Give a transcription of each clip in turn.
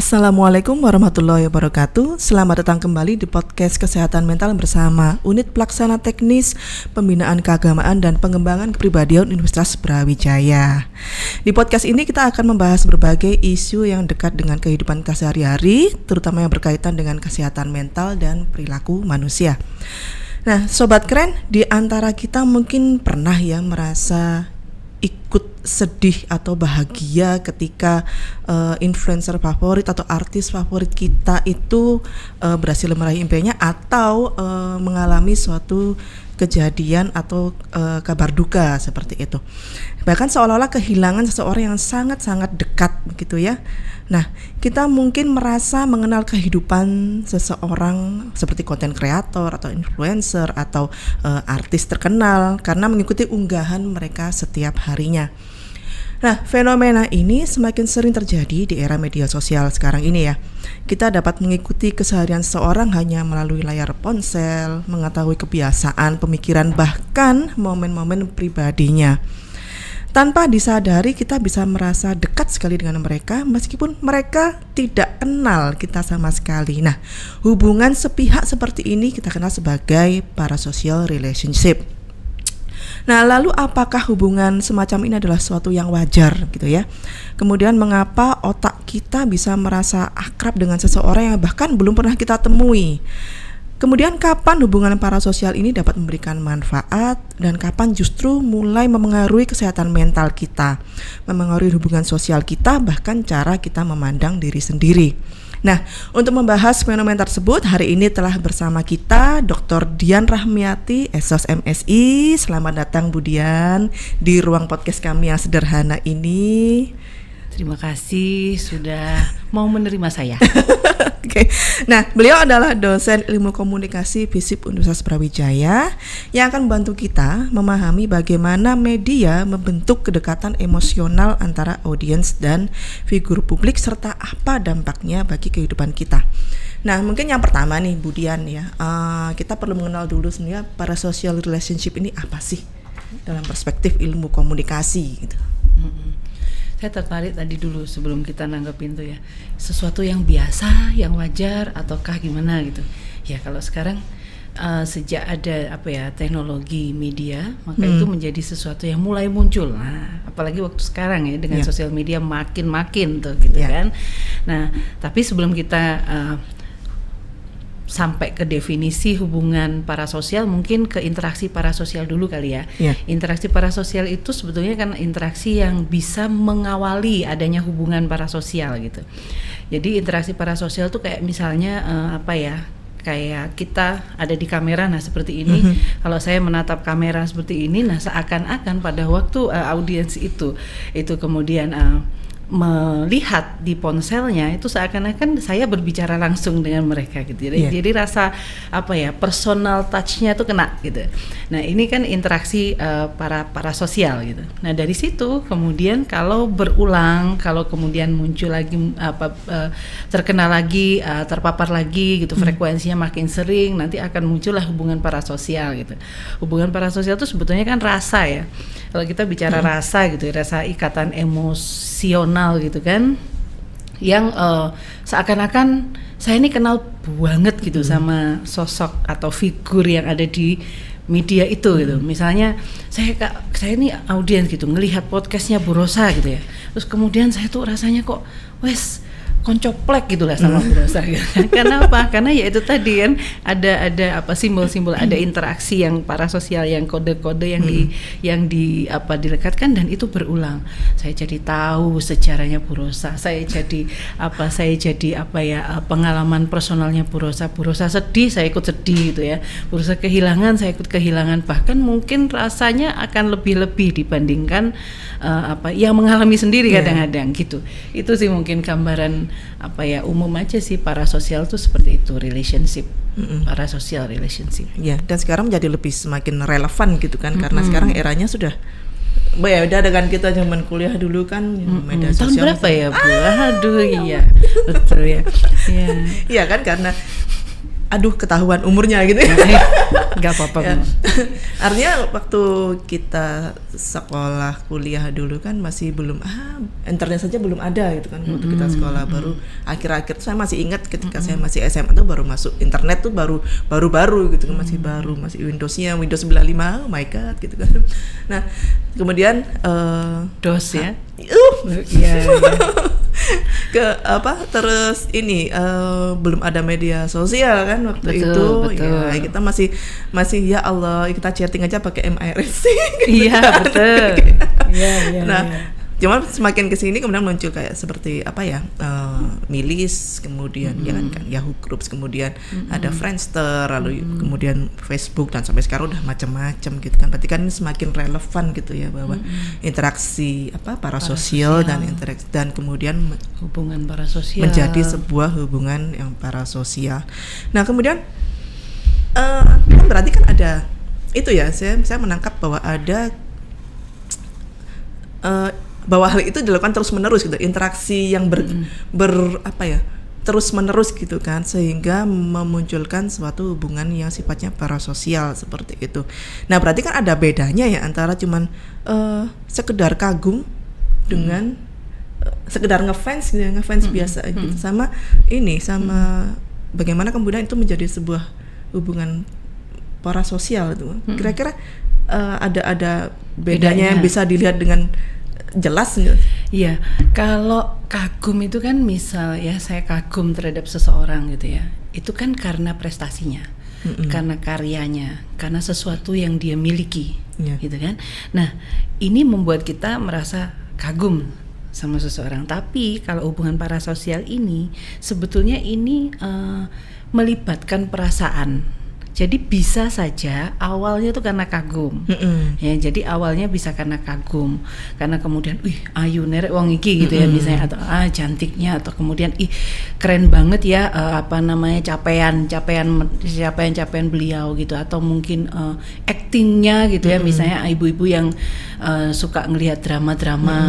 Assalamualaikum warahmatullahi wabarakatuh. Selamat datang kembali di podcast Kesehatan Mental bersama Unit Pelaksana Teknis Pembinaan Keagamaan dan Pengembangan Kepribadian Universitas Brawijaya. Di podcast ini kita akan membahas berbagai isu yang dekat dengan kehidupan kita sehari-hari, terutama yang berkaitan dengan kesehatan mental dan perilaku manusia. Nah, Sobat Keren, di antara kita mungkin pernah ya merasa ikut sedih atau bahagia ketika influencer favorit atau artis favorit kita itu berhasil meraih impiannya atau mengalami suatu kejadian atau kabar duka seperti itu. Bahkan seolah-olah kehilangan seseorang yang sangat-sangat dekat begitu ya. Nah, kita mungkin merasa mengenal kehidupan seseorang seperti konten kreator atau influencer atau artis terkenal karena mengikuti unggahan mereka setiap harinya. Nah, fenomena ini semakin sering terjadi di era media sosial sekarang ini ya. Kita dapat mengikuti keseharian seseorang hanya melalui layar ponsel, mengetahui kebiasaan, pemikiran, bahkan momen-momen pribadinya. Tanpa disadari kita bisa merasa dekat sekali dengan mereka meskipun mereka tidak kenal kita sama sekali. Nah, hubungan sepihak seperti ini kita kenal sebagai parasocial relationship. Nah, lalu apakah hubungan semacam ini adalah suatu yang wajar gitu ya? Kemudian mengapa otak kita bisa merasa akrab dengan seseorang yang bahkan belum pernah kita temui? Kemudian kapan hubungan parasosial ini dapat memberikan manfaat dan kapan justru mulai memengaruhi kesehatan mental kita, memengaruhi hubungan sosial kita, bahkan cara kita memandang diri sendiri. Nah, untuk membahas fenomena tersebut, hari ini telah bersama kita Dr. Dian Rahmiati, SOS MSI. Selamat datang Bu Dian di ruang podcast kami yang sederhana ini. Terima kasih sudah mau menerima saya. Oke. Nah, beliau adalah dosen ilmu komunikasi FISIP Universitas Brawijaya yang akan membantu kita memahami bagaimana media membentuk kedekatan emosional antara audiens dan figur publik serta apa dampaknya bagi kehidupan kita. Nah, mungkin yang pertama nih Bu Dian ya, kita perlu mengenal dulu sebenarnya parasocial relationship ini apa sih dalam perspektif ilmu komunikasi gitu. Saya tertarik tadi dulu sebelum kita nanggepin tuh ya, sesuatu yang biasa, yang wajar ataukah gimana gitu. Ya kalau sekarang sejak ada teknologi media, maka itu menjadi sesuatu yang mulai muncul. Nah, apalagi waktu sekarang ya dengan sosial media makin tuh gitu kan. Nah, tapi sebelum kita sampai ke definisi hubungan parasosial, mungkin ke interaksi parasosial dulu kali ya. Interaksi parasosial itu sebetulnya kan interaksi yang bisa mengawali adanya hubungan parasosial gitu. Jadi interaksi parasosial tuh kayak misalnya kayak kita ada di kamera, nah seperti ini. Kalau saya menatap kamera seperti ini, nah seakan-akan pada waktu audiens itu kemudian melihat di ponselnya itu seakan-akan saya berbicara langsung dengan mereka gitu. Jadi rasa personal touch-nya tuh kena gitu. Nah, ini kan interaksi para sosial gitu. Nah, dari situ kemudian kalau berulang, kalau kemudian muncul lagi terkenal lagi, terpapar lagi gitu, frekuensinya makin sering, nanti akan muncullah hubungan parasosial gitu. Hubungan parasosial itu sebetulnya kan rasa ya. Kalau kita bicara rasa gitu, rasa ikatan emosional gitu kan, yang seakan-akan saya ini kenal banget gitu sama sosok atau figur yang ada di media itu gitu. Misalnya saya ini audiens gitu ngelihat podcastnya Bu Rosa gitu ya, terus kemudian saya tuh rasanya kok koncoplek gitulah sama Bu Rosa gitu. Karena apa? Karena ya itu tadi kan ada simbol-simbol, ada interaksi yang parasosial, yang kode-kode yang dilekatkan dan itu berulang. Saya jadi tahu sejarahnya Bu Rosa. Saya jadi pengalaman personalnya Bu Rosa. Bu Rosa sedih, saya ikut sedih gitu ya. Bu Rosa kehilangan, saya ikut kehilangan. Bahkan mungkin rasanya akan lebih dibandingkan yang mengalami sendiri kadang-kadang gitu. Itu sih mungkin gambaran umum aja sih parasosial tuh seperti itu, relationship, parasocial relationship. Ya, dan sekarang menjadi lebih semakin relevan gitu kan, karena sekarang eranya sudah beda dengan kita zaman kuliah dulu kan, media sosial. Tahun berapa ya Bu? Aduh iya, betul ya. Iya kan, karena aduh ketahuan umurnya gitu ya. Nggak apa-apa. Ya. Artinya waktu kita sekolah kuliah dulu kan masih belum internet saja belum ada gitu kan. Waktu kita sekolah baru akhir-akhir saya masih ingat ketika saya masih SMA tuh baru masuk internet tuh baru gitu kan, masih baru, masih Windows 95, oh my god gitu kan. Nah kemudian DOS ya. Iya. Terus ini belum ada media sosial kan waktu itu. Ya kita masih ya Allah kita chatting aja pakai MIRC gitu. Iya kan? Betul. Iya. Nah cuman semakin kesini kemudian muncul kayak seperti Milis, kemudian ya kan Yahoo Groups, kemudian ada Friendster, lalu kemudian Facebook, dan sampai sekarang udah macam-macam gitu kan. Berarti kan ini semakin relevan gitu ya, bahwa interaksi para sosial dan interaksi dan kemudian hubungan parasosial menjadi sebuah hubungan yang parasosial. Nah kemudian berarti kan ada itu ya, saya menangkap bahwa ada bahwa hal itu dilakukan terus menerus gitu, interaksi yang terus menerus gitu kan, sehingga memunculkan suatu hubungan yang sifatnya parasosial seperti itu. Nah berarti kan ada bedanya ya antara cuman sekedar kagum dengan sekedar ngefans gitu, ngefans biasa gitu, sama bagaimana kemudian itu menjadi sebuah hubungan parasosial itu. Kira-kira ada bedanya yang bisa dilihat dengan jelas nggak? Iya, kalau kagum itu kan misal ya saya kagum terhadap seseorang gitu ya, itu kan karena prestasinya, karena karyanya, karena sesuatu yang dia miliki, gitu kan. Nah ini membuat kita merasa kagum sama seseorang. Tapi kalau hubungan parasosial ini sebetulnya ini melibatkan perasaan. Jadi bisa saja awalnya itu karena kagum, ya. Jadi awalnya bisa karena kagum, karena kemudian, ayu nerek wong iki gitu ya, misalnya, atau cantiknya, atau kemudian keren banget ya, capaian beliau gitu, atau mungkin actingnya gitu ya, misalnya ibu-ibu yang suka ngelihat drama-drama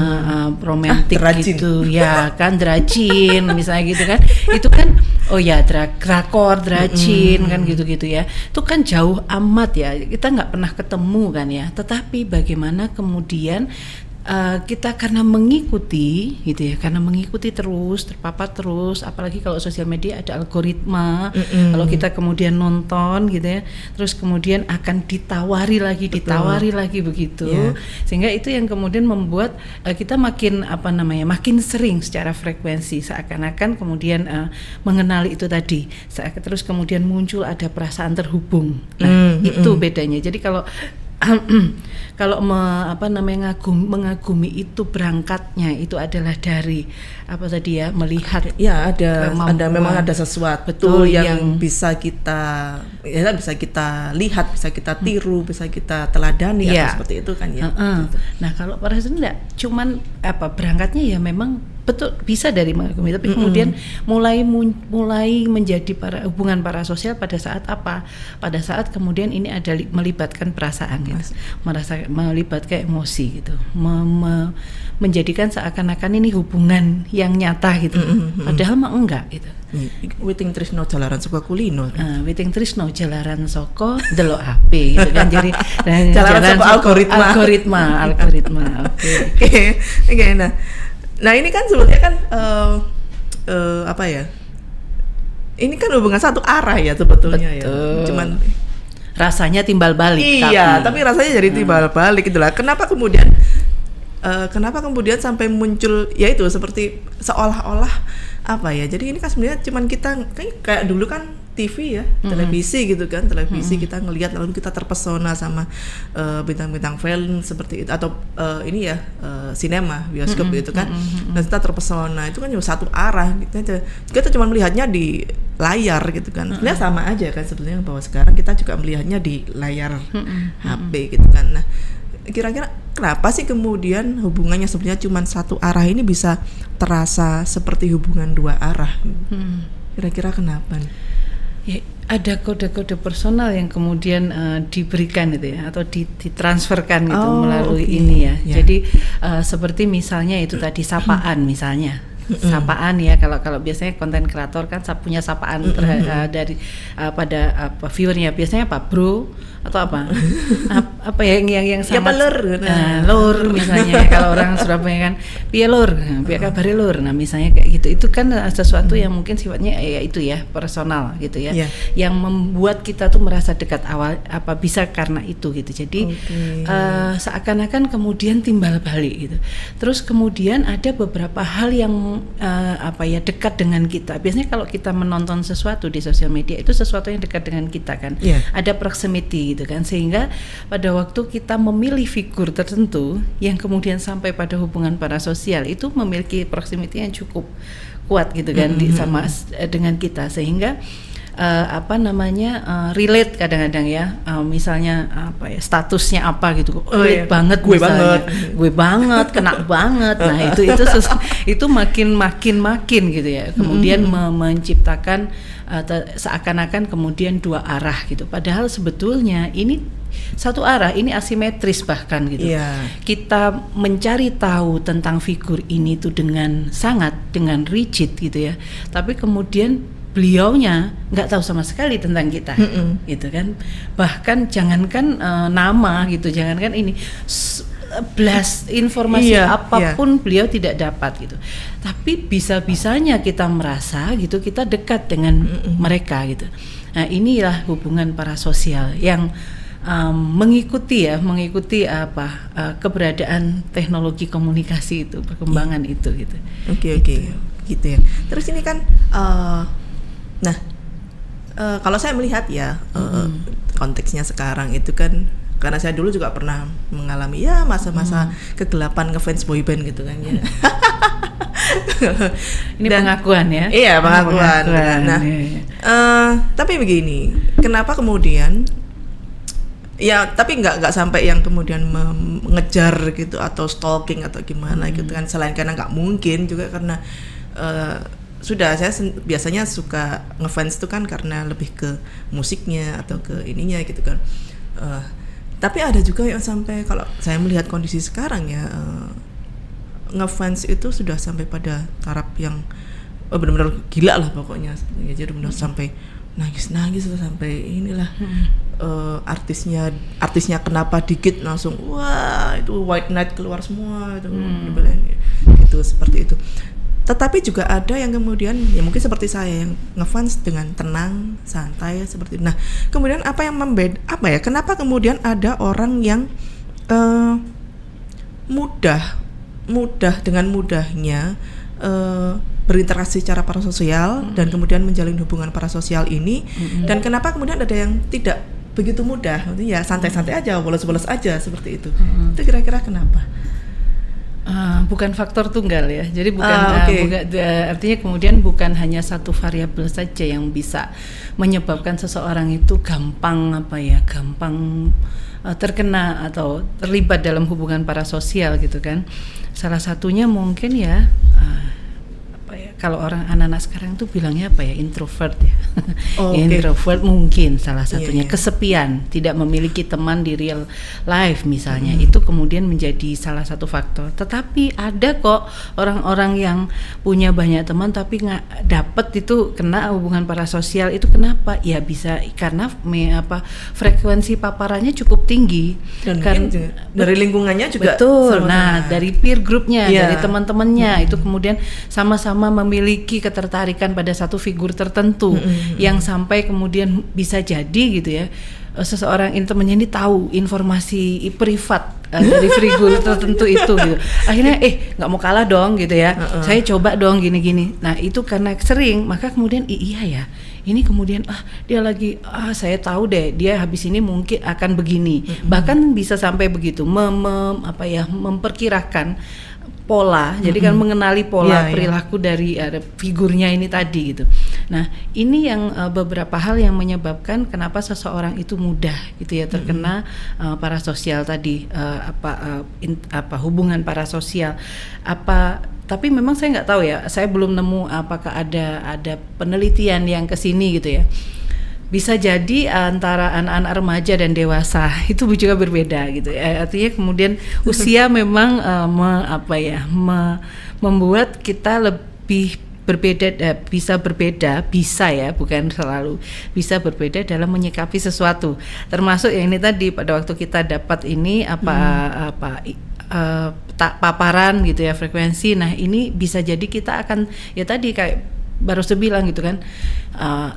romantis gitu, ya kan, Dracin misalnya gitu kan, itu kan drakor, Dracin kan gitu-gitu ya. Itu kan jauh amat ya, kita nggak pernah ketemu kan ya, tetapi bagaimana kemudian kita karena mengikuti gitu ya, karena mengikuti terus, terpapar terus, apalagi kalau sosial media ada algoritma, kalau kita kemudian nonton gitu ya, terus kemudian akan ditawari lagi begitu, sehingga itu yang kemudian membuat kita makin sering secara frekuensi, seakan-akan kemudian mengenali itu tadi, terus kemudian muncul ada perasaan terhubung. Nah itu bedanya. Jadi kalau mengagumi itu berangkatnya itu adalah dari melihat memang ada sesuatu yang bisa kita lihat, bisa kita tiru, bisa kita teladani atau seperti itu kan ya. Gitu. Nah kalau parasosial enggak, cuman berangkatnya ya memang betul bisa dari mengagumi, tapi kemudian mulai menjadi hubungan parasosial pada saat apa? Pada saat kemudian ini ada melibatkan perasaan gitu, melibatkan emosi gitu, menjadikan seakan-akan ini hubungan yang nyata gitu, padahal mah enggak gitu. Witing Trisno jalaran saka kulino. Witing Trisno jalaran saka delok HP gitu kan, jadi jalaran saka algoritma. Oke. Nah ini kan sebetulnya kan ini kan hubungan satu arah ya sebetulnya. Betul. Ya. Cuman rasanya timbal balik. Iya, tapi rasanya jadi timbal balik itulah. Kenapa kemudian sampai muncul ya itu seperti seolah-olah jadi ini kan sebenarnya cuman kita kayak dulu kan TV ya, televisi gitu kan, kita ngelihat lalu kita terpesona sama bintang-bintang film seperti itu, atau sinema, bioskop gitu kan, dan kita terpesona, itu kan cuma satu arah, kita cuma melihatnya di layar gitu kan, sebenarnya sama aja kan sebetulnya, bahwa sekarang kita juga melihatnya di layar HP gitu kan. Nah kira-kira kenapa sih kemudian hubungannya sebenarnya cuma satu arah ini bisa terasa seperti hubungan dua arah? Kira-kira kenapa nih? Ya, ada kode-kode personal yang kemudian diberikan gitu ya, atau ditransferkan gitu melalui ini ya. Jadi seperti misalnya itu tadi sapaan misalnya. sapaan ya. Kalau biasanya konten kreator kan punya sapaan dari pada viewernya, biasanya apa, bro atau apa apa yang sangat lur misalnya. Kalau orang Surabaya kan piye lur, piye kabare lur, nah misalnya kayak gitu. Itu kan sesuatu yang mungkin sifatnya ya itu ya personal gitu ya, yang membuat kita tuh merasa dekat awal bisa karena itu gitu. Jadi seakan-akan kemudian timbal balik gitu. Terus kemudian ada beberapa hal yang dekat dengan kita. Biasanya kalau kita menonton sesuatu di sosial media, itu sesuatu yang dekat dengan kita kan, ada proximity gitu kan, sehingga pada waktu kita memilih figur tertentu yang kemudian sampai pada hubungan parasosial, itu memiliki proximity yang cukup kuat gitu kan sama dengan kita, sehingga relate kadang-kadang ya, misalnya statusnya apa gitu, relate banget, gue banget, kena banget. Nah itu makin gitu ya, kemudian menciptakan seakan-akan kemudian dua arah gitu, padahal sebetulnya ini satu arah, ini asimetris bahkan gitu. Kita mencari tahu tentang figur ini tuh dengan rigid gitu ya, tapi kemudian beliaunya nggak tahu sama sekali tentang kita, gitu kan. Bahkan jangankan nama gitu, jangankan ini, blast informasi apapun beliau tidak dapat gitu. Tapi bisa-bisanya kita merasa gitu kita dekat dengan mereka gitu. Nah inilah hubungan parasosial yang mengikuti keberadaan teknologi komunikasi itu, perkembangan itu gitu. Oke, gitu ya. Terus ini kan kalau saya melihat ya konteksnya sekarang itu kan, karena saya dulu juga pernah mengalami ya masa-masa kegelapan ngefans boyband gitu kan ya. Ini pengakuan ya? Iya, pengakuan. Nah, tapi begini, kenapa kemudian ya, tapi nggak sampai yang kemudian mengejar gitu atau stalking atau gimana gitu kan, selain karena nggak mungkin juga karena sudah saya biasanya suka ngefans itu kan karena lebih ke musiknya atau ke ininya gitu kan. Tapi ada juga yang sampai, kalau saya melihat kondisi sekarang ya, ngefans itu sudah sampai pada taraf yang benar-benar gila lah pokoknya. Jadi benar sampai nangis sampai inilah artisnya kenapa dikit langsung wah itu white knight keluar semua itu seperti itu. Tetapi juga ada yang kemudian ya mungkin seperti saya yang ngefans dengan tenang, santai seperti itu. Nah, kemudian apa yang kenapa kemudian ada orang yang dengan mudahnya berinteraksi secara parasosial dan kemudian menjalin hubungan parasosial ini, dan kenapa kemudian ada yang tidak begitu mudah, ya santai-santai aja, bolos-bolos aja seperti itu. Itu kira-kira kenapa? Bukan faktor tunggal ya, jadi artinya kemudian bukan hanya satu variabel saja yang bisa menyebabkan seseorang itu gampang terkena atau terlibat dalam hubungan parasosial gitu kan. Salah satunya mungkin ya kalau orang anak-anak sekarang tuh bilangnya introvert ya. Introvert mungkin salah satunya, kesepian, tidak memiliki teman di real life misalnya, itu kemudian menjadi salah satu faktor. Tetapi ada kok orang-orang yang punya banyak teman tapi nggak dapet itu kena hubungan parasosial. Itu kenapa? Ya bisa karena frekuensi paparannya cukup tinggi dan dari lingkungannya juga. Betul. Nah, dari peer groupnya, dari teman-temannya itu kemudian sama-sama memiliki ketertarikan pada satu figur tertentu yang sampai kemudian bisa jadi gitu ya, seseorang temannya ini tahu informasi privat dari figur tertentu itu gitu. Akhirnya nggak mau kalah dong gitu ya, saya coba dong gini-gini. Nah itu karena sering, maka kemudian iya ya, ini kemudian dia lagi saya tahu deh dia habis ini mungkin akan begini. Bahkan bisa sampai begitu memperkirakan pola, jadi kan mengenali pola perilaku dari figurnya ini tadi gitu. Nah ini yang beberapa hal yang menyebabkan kenapa seseorang itu mudah gitu ya terkena parasosial tadi, hubungan parasosial tapi memang saya nggak tahu ya, saya belum nemu apakah ada penelitian yang kesini gitu ya. Bisa jadi antara anak-anak remaja dan dewasa itu juga berbeda gitu. Artinya kemudian usia memang membuat kita bisa ya, bukan selalu, bisa berbeda dalam menyikapi sesuatu, termasuk yang ini tadi pada waktu kita dapat ini paparan gitu ya, frekuensi. Nah ini bisa jadi kita akan ya tadi kayak baru bilang gitu kan,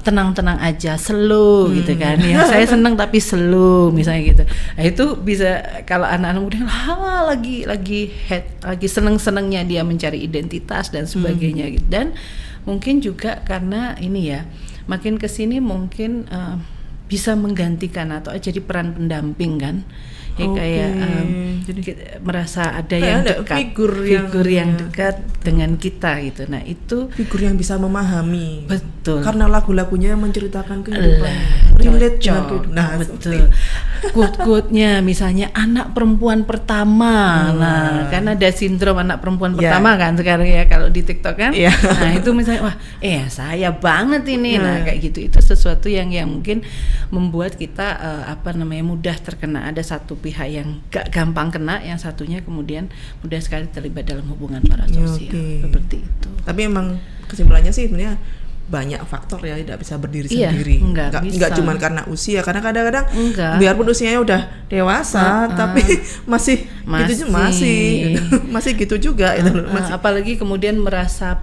tenang-tenang aja, slow gitu kan ya, saya senang tapi slow misalnya gitu. Nah itu bisa kalau anak-anak muda lagi seneng-senengnya dia mencari identitas dan sebagainya gitu. Dan mungkin juga karena ini ya, makin kesini mungkin bisa menggantikan atau jadi peran pendamping kan ya, kayak jadi merasa ada yang dekat, figur yang dekat dengan kita gitu. Nah itu figur yang bisa memahami, betul, karena lagu-lagunya menceritakan kehidupan, relate dengan kehidupan. Nah betul. Quote-quote-nya misalnya anak perempuan pertama, nah kan ada sindrom anak perempuan pertama kan sekarang ya kalau di TikTok kan, nah itu misalnya wah saya banget ini, nah kayak gitu, itu sesuatu yang mungkin membuat kita mudah terkena. Ada satu pihak yang gak gampang kena, yang satunya kemudian mudah sekali terlibat dalam hubungan parasosial, seperti itu. Tapi emang kesimpulannya sih sebenarnya banyak faktor ya, tidak bisa berdiri sendiri. Enggak cuma karena usia, karena kadang-kadang biarpun usianya udah dewasa tapi masih gitu juga itu. Apalagi kemudian merasa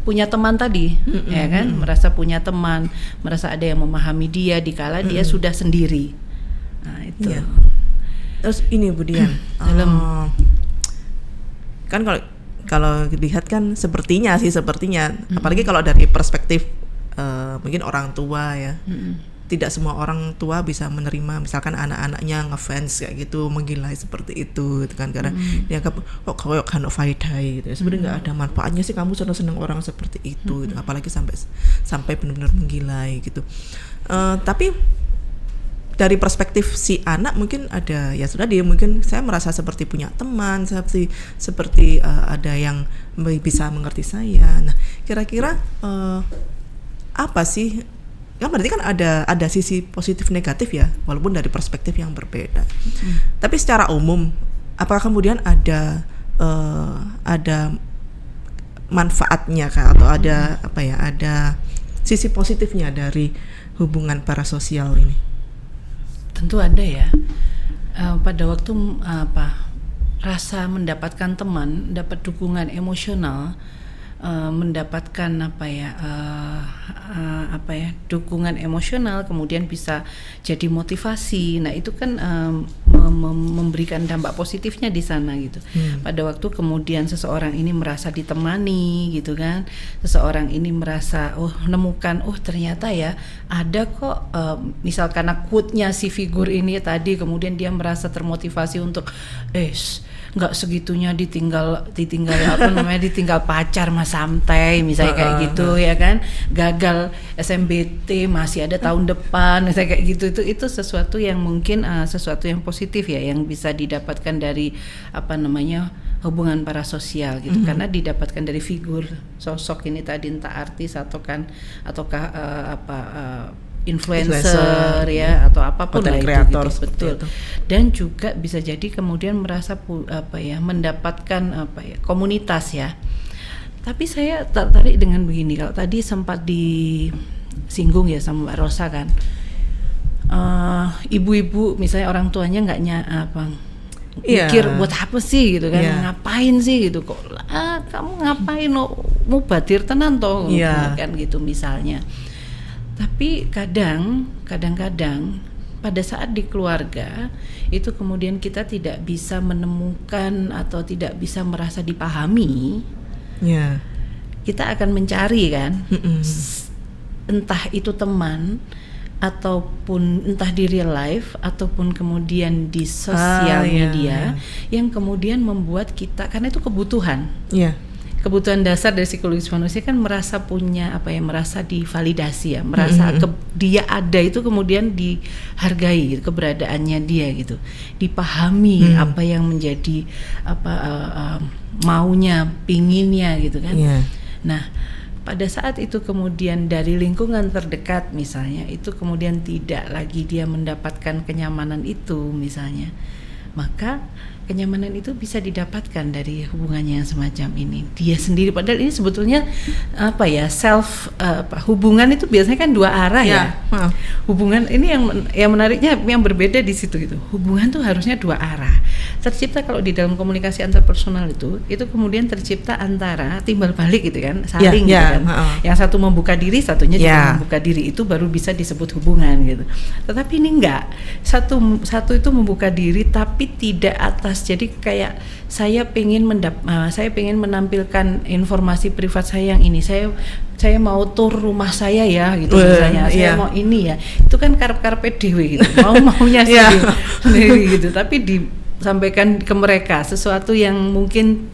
punya teman tadi, ya kan, merasa punya teman, merasa ada yang memahami dia dikala dia sudah sendiri. Nah itu. Ya. Terus ini Bu Dian, kan kalau dilihat kan sepertinya apalagi kalau dari perspektif mungkin orang tua ya, tidak semua orang tua bisa menerima misalkan anak-anaknya ngefans kayak gitu, menggilai seperti itu kan, karena dianggap kau kan faedah gitu. Sebenarnya nggak ada manfaatnya sih kamu seneng orang seperti itu gitu. Apalagi sampai benar-benar menggilai gitu. Tapi dari perspektif si anak mungkin ada ya sudah, dia mungkin saya merasa seperti punya teman, seperti ada yang bisa mengerti saya. Nah kira-kira apa sih, kan berarti kan ada sisi positif negatif ya, walaupun dari perspektif yang berbeda. Tapi secara umum apakah kemudian ada manfaatnya kah, atau ada sisi positifnya dari hubungan parasosial ini? Tentu ada ya. Pada waktu rasa mendapatkan teman, dapat dukungan emosional, mendapatkan dukungan emosional, kemudian bisa jadi motivasi. Nah itu kan memberikan dampak positifnya di sana gitu. Pada waktu kemudian seseorang ini merasa ditemani gitu kan, seseorang ini merasa menemukan ternyata ya ada kok, misal karena quote-nya si figur ini tadi, kemudian dia merasa termotivasi untuk nggak segitunya ditinggal ditinggal pacar mas santai misalnya kayak gitu ya kan, gagal SMBT masih ada tahun depan misalnya kayak gitu. Itu sesuatu yang mungkin sesuatu yang positif ya, yang bisa didapatkan dari hubungan parasosial gitu, karena didapatkan dari figur sosok ini tadi, entah artis ataukah influencer ya, atau apapun lah itu gitu, betul. Dan juga bisa jadi kemudian merasa mendapatkan komunitas ya. Tapi saya tertarik dengan begini, kalau tadi sempat disinggung ya sama Mbak Rosa kan, ibu-ibu misalnya orang tuanya nggak mikir buat apa sih gitu kan, ngapain sih gitu, kok kamu ngapain mau badir tenan toh kan gitu misalnya. Tapi kadang-kadang pada saat di keluarga itu kemudian kita tidak bisa menemukan atau tidak bisa merasa dipahami, kita akan mencari kan, entah itu teman ataupun entah di real life ataupun kemudian di sosial media yang kemudian membuat kita, karena itu kebutuhan. Kebutuhan dasar dari psikologis manusia kan merasa punya merasa divalidasi ya, merasa dia ada itu kemudian dihargai gitu, keberadaannya dia gitu, dipahami apa yang menjadi maunya, pinginnya gitu kan. Nah pada saat itu kemudian dari lingkungan terdekat misalnya itu kemudian tidak lagi dia mendapatkan kenyamanan itu misalnya, maka kenyamanan itu bisa didapatkan dari hubungannya yang semacam ini. Dia sendiri, padahal ini sebetulnya hubungan itu biasanya kan dua arah ya. Hubungan ini yang menariknya yang berbeda di situ gitu. Hubungan tuh harusnya dua arah. Tercipta kalau di dalam komunikasi antarpersonal itu kemudian tercipta antara timbal balik gitu kan, saling gitu kan. Yang satu membuka diri, satunya juga membuka diri, itu baru bisa disebut hubungan gitu. Tetapi ini enggak. Satu itu membuka diri tapi tidak atas. Jadi kayak saya pengen menampilkan informasi privat saya yang ini. Saya mau tur rumah saya ya gitu misalnya. Saya mau ini ya. Itu kan karep-karepe dhewe gitu. Maunya sendiri gitu. Tapi disampaikan ke mereka sesuatu yang mungkin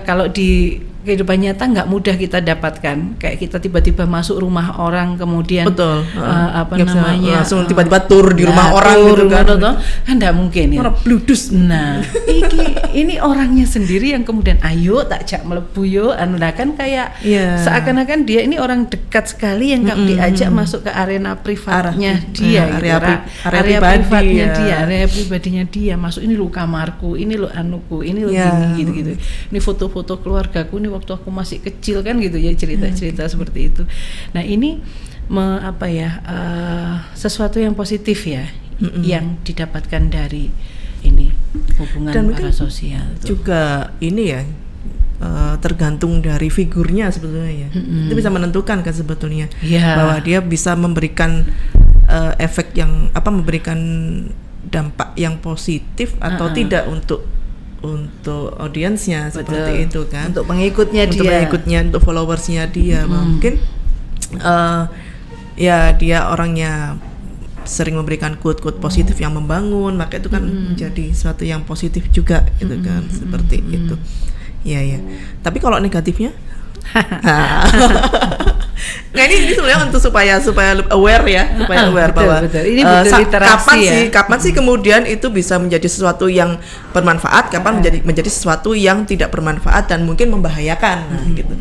kalau di kehidupan nyata nggak mudah kita dapatkan. Kayak kita tiba-tiba masuk rumah orang kemudian langsung tiba-tiba tur di rumah orang gitu kan nggak mungkin ya. Bludus. Nah, ini orangnya sendiri yang kemudian ayo tak jak mlebu yo kan kayak seakan-akan dia ini orang dekat sekali yang nggak diajak masuk ke arena privatnya dia, area privatnya dia, area pribadinya dia. Masuk ini lu kamarku, ini lu anuku, ini lu gini gitu. Ini foto-foto keluargaku, ini waktu aku masih kecil kan gitu ya, cerita-cerita seperti itu. Nah ini sesuatu yang positif ya, yang didapatkan dari ini hubungan dan parasosial itu. Juga ini ya tergantung dari figurnya sebetulnya ya. Itu bisa menentukan kan sebetulnya bahwa dia bisa memberikan efek yang memberikan dampak yang positif atau tidak untuk audiensnya seperti itu kan, untuk pengikutnya untuk followersnya dia. Mungkin dia orangnya sering memberikan quote-quote positif yang membangun, maka itu kan menjadi sesuatu yang positif juga gitu kan, seperti itu. Ya. Tapi kalau negatifnya nah ini sebenarnya untuk supaya aware ya, aware bahwa ini kapan sih kemudian itu bisa menjadi sesuatu yang bermanfaat, kapan menjadi sesuatu yang tidak bermanfaat dan mungkin membahayakan gitu.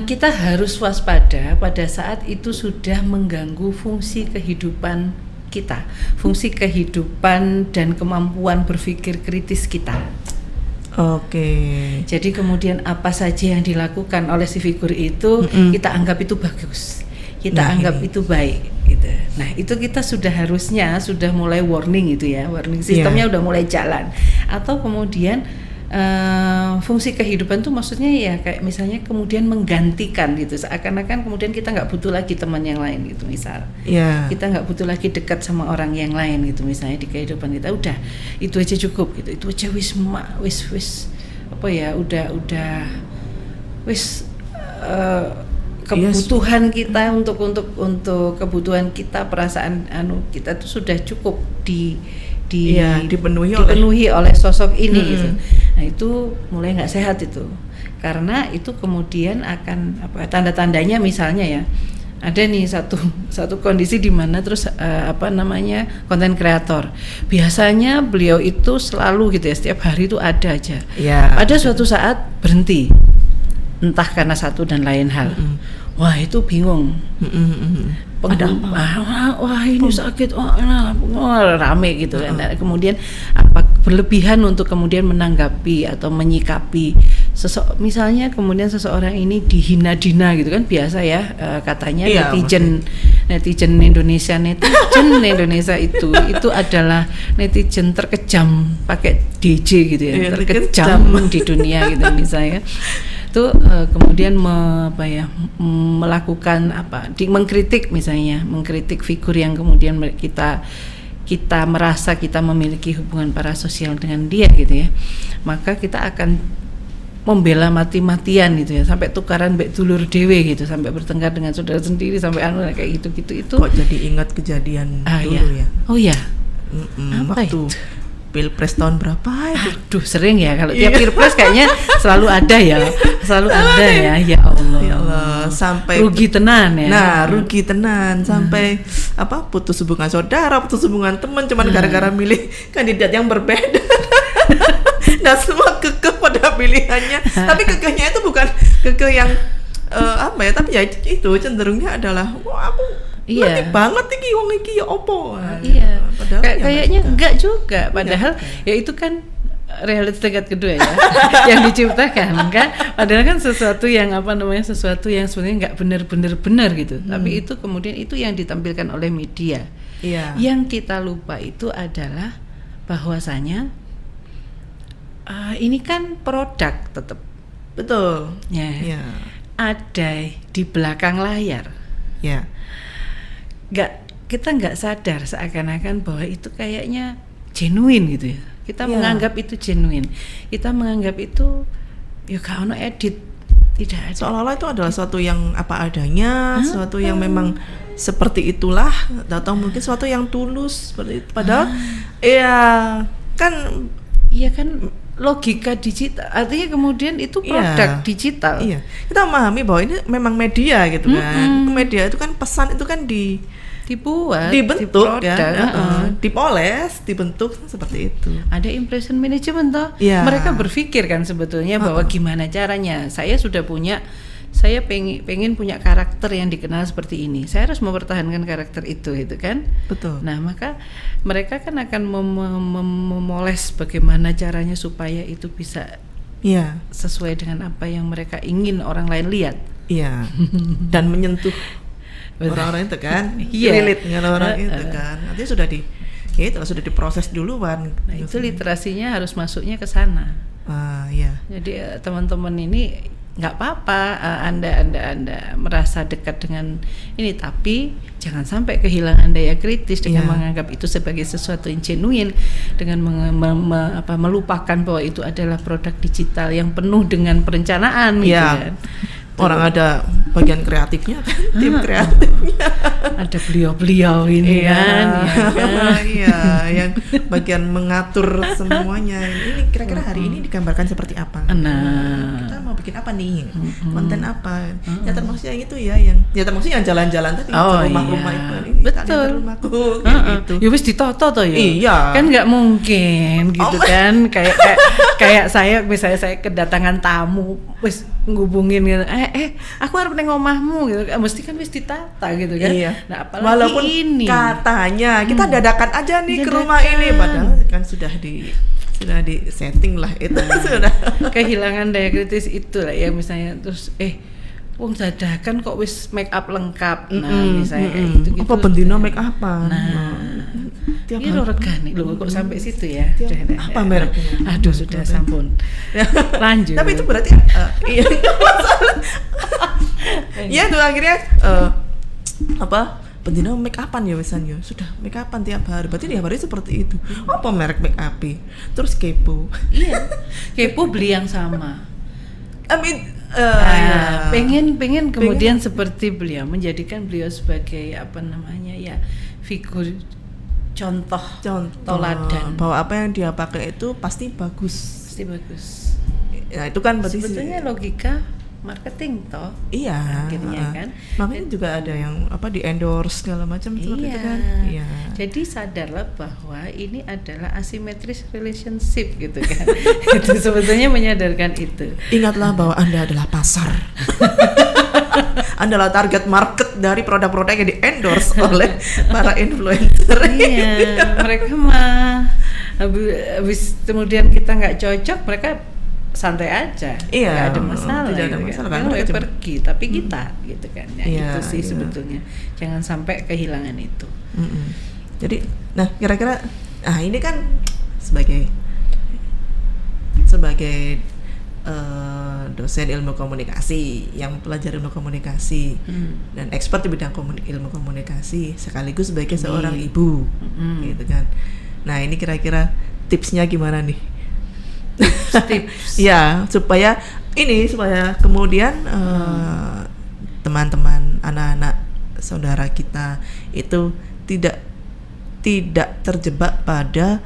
Kita harus waspada pada saat itu sudah mengganggu fungsi kehidupan kita, fungsi kehidupan dan kemampuan berpikir kritis kita. Jadi kemudian apa saja yang dilakukan oleh si figur itu kita anggap itu bagus, kita anggap itu baik gitu. Nah itu kita harusnya sudah mulai warning itu ya, warning sistemnya udah mulai jalan. Atau kemudian fungsi kehidupan tuh maksudnya ya kayak misalnya kemudian menggantikan gitu, seakan-akan kemudian kita nggak butuh lagi teman yang lain gitu misal, kita nggak butuh lagi dekat sama orang yang lain gitu misalnya di kehidupan kita, udah itu aja cukup gitu, itu aja kebutuhan kita untuk kebutuhan kita, perasaan kita tuh sudah cukup dipenuhi oleh sosok ini gitu. Nah itu mulai nggak sehat itu, karena itu kemudian akan tanda-tandanya misalnya ya, ada nih satu kondisi di mana terus konten kreator biasanya beliau itu selalu gitu ya, setiap hari itu ada aja, ada suatu saat berhenti entah karena satu dan lain hal. Wah itu bingung. Wah ini sakit, rame gitu kan. Kemudian berlebihan untuk kemudian menanggapi atau menyikapi misalnya kemudian seseorang ini dihina-dina gitu kan, biasa ya katanya netizen Indonesia itu adalah netizen terkejam, pakai DJ gitu ya, terkejam di dunia gitu misalnya. Itu kemudian melakukan mengkritik figur yang kemudian kita merasa kita memiliki hubungan parasosial dengan dia gitu ya, maka kita akan membela mati-matian gitu ya, sampai tukaran mbek dulur dewe gitu, sampai bertengkar dengan saudara sendiri, sampai kayak gitu itu. Kok jadi ingat kejadian dulu ya? Oh ya. Waktu Pilpres tahun berapa itu? Aduh sering ya, kalau tiap Pilpres kayaknya selalu ada ya. Ya Allah. Sampai rugi tenan ya. Nah, rugi tenan sampai putus hubungan saudara, putus hubungan teman cuman gara-gara milih kandidat yang berbeda. Nah, semua kekeh pada pilihannya. Tapi kekehnya itu bukan kekeh yang tapi ya itu cenderungnya adalah aku ngerti banget iki wong iki ya opo. Iya. Padahal kayaknya enggak juga. Padahal ya itu kan reality tingkat kedua ya yang diciptakan kan. Padahal kan sesuatu yang sesuatu yang sebenarnya nggak benar gitu. Tapi itu kemudian itu yang ditampilkan oleh media. Iya. Yang kita lupa itu adalah bahwasanya ini kan produk tetap. Betul. Ya. Iya. Ada di belakang layar. Ya. Kita nggak sadar seakan-akan bahwa itu kayaknya genuine gitu ya. Kita menganggap itu genuine. Kita menganggap itu ya gak ono edit, tidak ada. Seolah-olah itu adalah sesuatu yang apa adanya, sesuatu yang memang seperti itulah, atau mungkin sesuatu yang tulus seperti itu. Padahal kan logika digital. Artinya kemudian itu produk digital. Iya. Kita memahami bahwa ini memang media gitu kan. Media itu kan pesan itu kan dibentuk dipoles, dibentuk seperti itu. Ada impression management toh. Mereka berpikir kan sebetulnya bahwa gimana caranya. Saya pengen punya karakter yang dikenal seperti ini. Saya harus mempertahankan karakter itu kan. Betul. Nah, maka mereka kan akan memoles bagaimana caranya supaya itu bisa sesuai dengan apa yang mereka ingin orang lain lihat. Iya. Dan menyentuh orang-orang itu kan, relate dengan orang itu kan. Nanti sudah diproses duluan. Nah, itu literasinya harus masuknya ke sana. Jadi teman-teman ini nggak apa-apa Anda merasa dekat dengan ini, tapi jangan sampai kehilangan daya kritis dengan menganggap itu sebagai sesuatu yang genuine, dengan melupakan bahwa itu adalah produk digital yang penuh dengan perencanaan gitu kan. Orang ada bagian kreatifnya kan, tim kreatifnya. Ada beliau ini kan. Yang bagian mengatur semuanya. Ini kira-kira hari ini digambarkan seperti apa? Nah, kita mau bikin apa nih? Konten apa? Ya termasuk yang itu yang termasuk yang jalan-jalan tadi, rumah-rumah itu. Ini betul. Rumahku gitu. Ya wis ditoto toh ya. Iya. Kan nggak mungkin gitu kan. Kayak saya misalnya saya kedatangan tamu, wis ngubungin gitu. Aku harus neng omahmu gitu. Mesti kan wis ditata gitu kan. Iya. Nah, apalagi walaupun ini katanya kita dadakan aja nih ke rumah ini, padahal kan sudah di setting lah itu. Sudah kehilangan daya kritis itu lah ya, misalnya terus wong dadakan kok wis make up lengkap. Nah, misalnya gitu. Apa bendino make upan? Tiap hari regane lho kok sampai situ ya. Apa mereknya? Aduh, sudah sampun. Lanjut. Tapi itu berarti iya masalah. Iya tuh akhirnya bendino make upan ya misalnya. Sudah make upan tiap hari. Berarti tiap hari seperti itu. Apa merek make up? Terus kepo. Iya. Kepo beli yang sama. Pengen kemudian seperti beliau, menjadikan beliau sebagai figur contoh toladan bahwa apa yang dia pakai itu pasti bagus. Ya itu kan berarti sebetulnya logika marketing toh. Iya. Akhirnya kan. Makanya juga ada yang di endorse segala macam seperti itu kan. Iya. Jadi sadarlah bahwa ini adalah asymmetric relationship gitu kan. Itu sebetulnya menyadarkan itu. Ingatlah bahwa Anda adalah pasar. Adalah target market dari produk-produk yang di-endorse oleh para influencer. Iya, mereka mah habis kemudian kita nggak cocok, mereka santai aja, nggak ada masalah. Tidak ada masalah kan mereka pergi, tapi kita gitu kan. Itu sih sebetulnya. Jangan sampai kehilangan itu. Jadi, nah kira-kira, ini kan sebagai dosen ilmu komunikasi yang pelajari ilmu komunikasi dan expert di bidang ilmu komunikasi, sekaligus sebagai seorang ibu, gitu kan. Nah ini kira-kira tipsnya gimana nih? Tips. Ya supaya kemudian teman-teman, anak-anak saudara kita itu tidak terjebak pada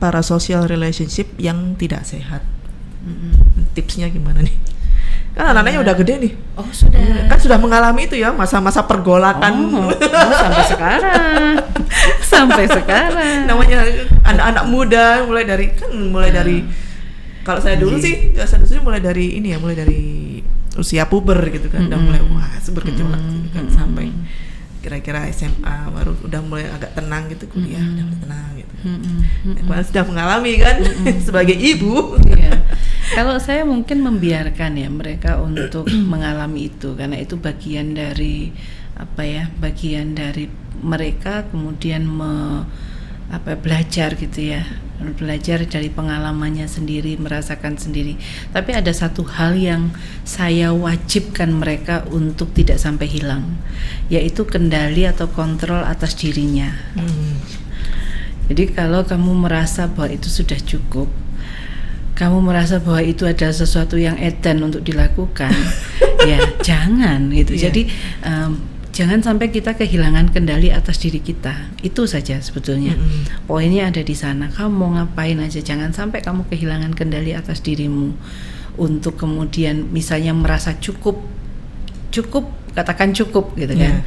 parasocial relationship yang tidak sehat. Tipsnya gimana nih? Kan anak-anaknya udah gede nih. Oh sudah. Kan sudah mengalami itu ya, masa-masa pergolakan. Sampai sekarang. Namanya anak-anak muda mulai dari Kalau saya dulu sih mulai dari usia puber gitu kan, udah mulai bergejolak gitu kan, sampai kira-kira SMA baru udah mulai agak tenang gitu, kuliah udah tenang gitu. Kalau sudah mengalami kan sebagai ibu. Kalau saya mungkin membiarkan ya mereka untuk mengalami itu, karena itu bagian dari bagian dari mereka kemudian belajar gitu ya, belajar dari pengalamannya sendiri, merasakan sendiri. Tapi ada satu hal yang saya wajibkan mereka untuk tidak sampai hilang, yaitu kendali atau kontrol atas dirinya. Jadi kalau kamu merasa bahwa itu sudah cukup, kamu merasa bahwa itu adalah sesuatu yang edan untuk dilakukan, ya jangan gitu. Jadi jangan sampai kita kehilangan kendali atas diri kita. Itu saja sebetulnya. Poinnya ada di sana. Kamu mau ngapain aja, jangan sampai kamu kehilangan kendali atas dirimu untuk kemudian misalnya merasa cukup, katakan cukup gitu kan.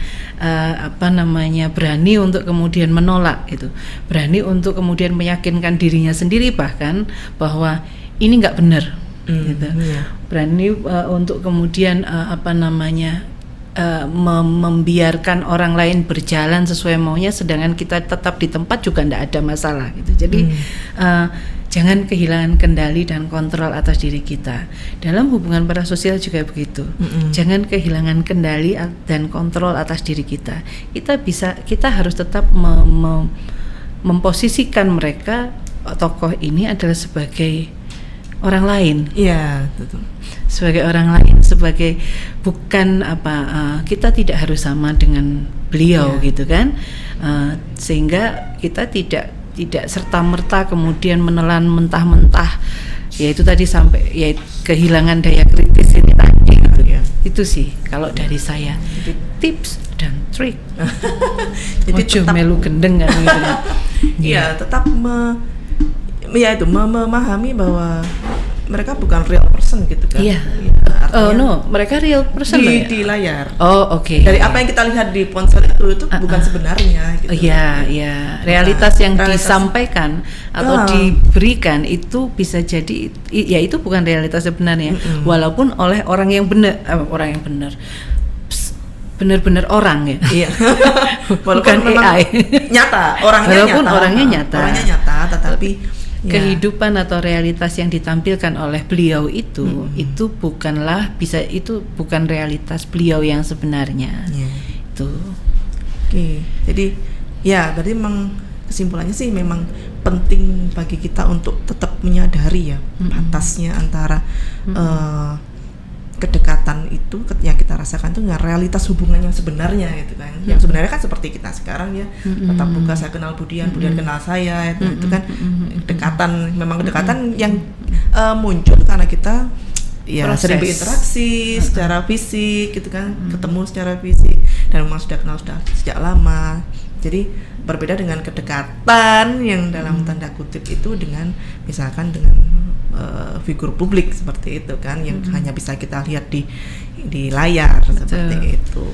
Berani untuk kemudian menolak itu. Berani untuk kemudian meyakinkan dirinya sendiri bahkan bahwa ini enggak benar gitu. Berani untuk kemudian membiarkan orang lain berjalan sesuai maunya, sedangkan kita tetap di tempat juga tidak ada masalah gitu. Jadi jangan kehilangan kendali dan kontrol atas diri kita. Dalam hubungan parasosial juga begitu. Jangan kehilangan kendali dan kontrol atas diri kita. Kita harus tetap memposisikan mereka, tokoh ini adalah sebagai orang lain. Iya, betul. Sebagai orang lain, sebagai bukan kita tidak harus sama dengan beliau gitu kan, sehingga kita tidak serta-merta kemudian menelan mentah-mentah, yaitu tadi sampai kehilangan daya kritis ini tadi gitu. Itu sih kalau dari saya tips dan trik. Jadi tetap melu gendeng kan gitu. Iya, tetap memahami bahwa mereka bukan real person gitu kan. Iya. Mereka real person di layar. Oh, oke. Dari apa yang kita lihat di ponsel itu bukan sebenarnya gitu. Iya. Realitas yang disampaikan atau diberikan itu bisa jadi ya itu bukan realitas sebenarnya. Walaupun oleh orang yang benar. Benar-benar orang ya. Iya. Bukan AI. Nyata, orangnya nyata, tetapi kehidupan atau realitas yang ditampilkan oleh beliau itu bukan realitas beliau yang sebenarnya. Itu. Oke. Jadi berarti memang kesimpulannya sih memang penting bagi kita untuk tetap menyadari ya batasnya antara kedekatan itu yang kita rasakan itu nggak realitas hubungan yang sebenarnya gitu kan. Yang sebenarnya kan seperti kita sekarang ya, tatap muka, saya kenal Budian kenal saya, itu kan kedekatan yang muncul karena kita sering berinteraksi secara fisik gitu kan, ketemu secara fisik dan memang sudah kenal sejak lama. Jadi berbeda dengan kedekatan yang dalam tanda kutip itu dengan misalkan dengan figur publik seperti itu kan, yang hanya bisa kita lihat di layar. Betul. Seperti itu.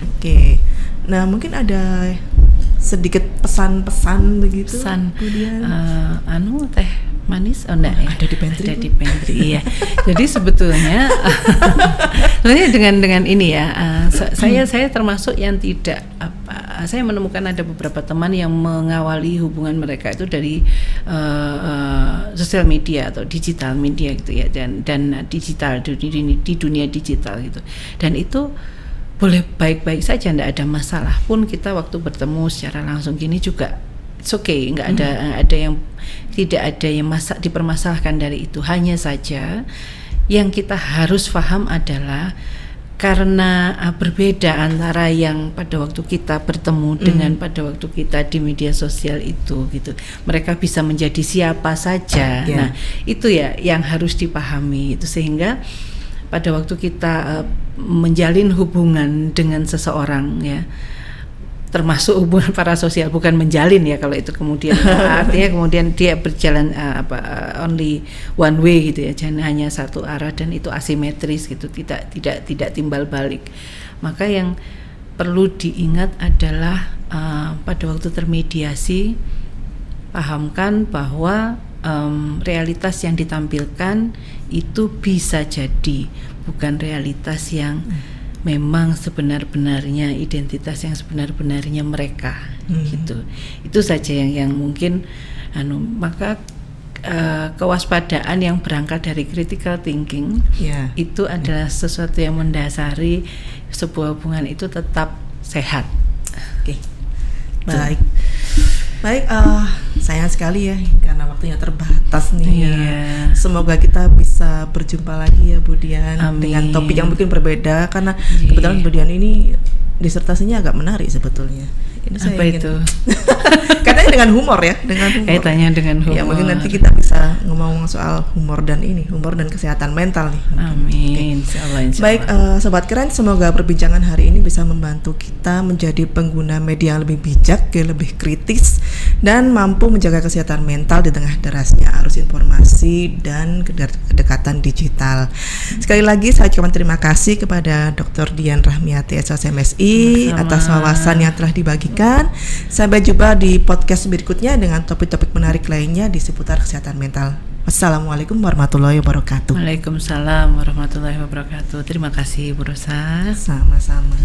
Oke. Nah, mungkin ada sedikit pesan-pesan begitu. Kemudian teh manis enggak ya? Ada di pantry. Iya. Jadi sebetulnya dengan ini ya, saya termasuk yang tidak saya menemukan ada beberapa teman yang mengawali hubungan mereka itu dari sosial media atau digital media gitu ya, dan digital di dunia digital gitu. Dan itu boleh baik-baik saja, tidak ada masalah pun kita waktu bertemu secara langsung gini juga it's okay, nggak ada yang tidak ada yang dipermasalahkan dari itu. Hanya saja yang kita harus paham adalah karena berbeda antara yang pada waktu kita bertemu dengan pada waktu kita di media sosial itu gitu. Mereka bisa menjadi siapa saja. Nah, itu ya yang harus dipahami itu, sehingga pada waktu kita menjalin hubungan dengan seseorang ya, termasuk hubungan parasosial, bukan menjalin ya kalau itu kemudian artinya kemudian dia berjalan only one way gitu ya, jangan hanya satu arah dan itu asimetris gitu, tidak timbal balik. Maka yang perlu diingat adalah pada waktu termediasi pahamkan bahwa realitas yang ditampilkan itu bisa jadi bukan realitas yang memang sebenar-benarnya, identitas yang sebenar-benarnya mereka gitu. Itu saja yang mungkin maka kewaspadaan yang berangkat dari critical thinking itu adalah sesuatu yang mendasari sebuah hubungan itu tetap sehat. Oke. Baik. Baik, sayang sekali ya karena waktunya terbatas nih ya. Semoga kita bisa berjumpa lagi ya Bu Dian. Amin. Dengan topik yang mungkin berbeda karena kebetulan Bu Dian ini disertasinya agak menarik sebetulnya. Ini saya apa itu? Katanya dengan humor ya, dengan humor. Kaitannya dengan humor. Ya mungkin nanti kita bisa ngomong soal humor dan kesehatan mental nih. Amin. Insyaallah. Baik, Sobat Keren, semoga perbincangan hari ini bisa membantu kita menjadi pengguna media yang lebih bijak, lebih kritis, dan mampu menjaga kesehatan mental di tengah derasnya arus informasi dan kedekatan digital. Sekali lagi saya ucapkan terima kasih kepada Dr. Dian Rahmiati SHMSI atas wawasan yang telah dibagikan. Sampai jumpa di podcast berikutnya dengan topik-topik menarik lainnya di seputar kesehatan mental. Wassalamualaikum warahmatullahi wabarakatuh. Waalaikumsalam warahmatullahi wabarakatuh. Terima kasih Bu Rosa. Sama-sama.